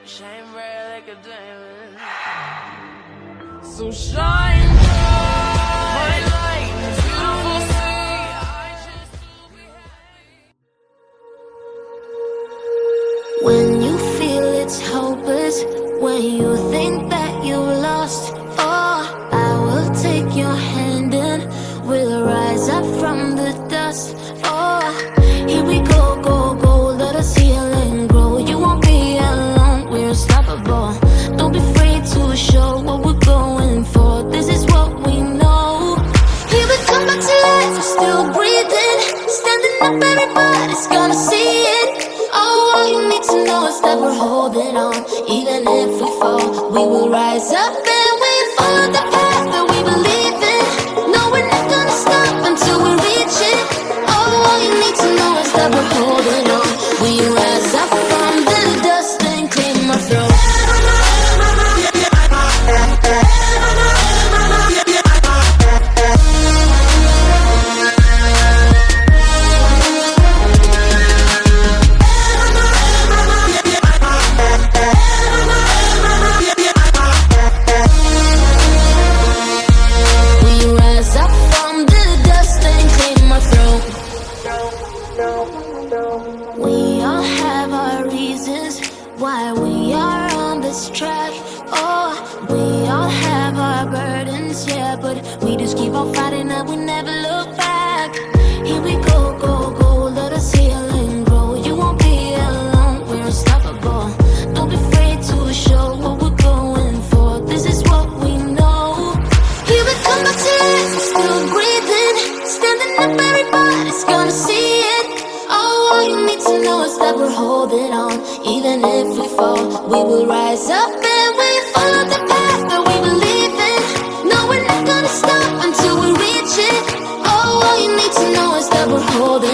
Shine bright like a diamond. So shine bright like this beautiful sea. I just to be happy. When you feel it's hopeless, when you think that you lost, oh, I will take your hand and we'll rise up from the dust. Oh, here we go, go, go, let us heal and grow. You won't be alone, we're unstoppable. Don't be afraid to show what we're going for. This is what we know. Here we come back to life, we're still breathing. Standing up, everybody's gonna see it. Oh, all you need to know is that we're holding on. Even if we fall, we will rise up and we follow the path that we believe in. No, we're not gonna stop until we reach it. Oh, all you need to know is that we're holding on. We rise up from the dust and clean our throat. We all have our reasons why we are on this track. Oh, we all have our burdens, yeah, but we just keep on fighting and we never look back. Here we go, go, go, let us heal and grow. You won't be alone, we're unstoppable. Don't be afraid to show what we're going for. This is what we know. Here we come back to life, we're still breathing. Standing up, everybody's gonna see it. All you need to know is that we're holding on. Even if we fall, we will rise up and we follow the path that we believe in. No, we're not gonna stop until we reach it. Oh, all you need to know is that we're holding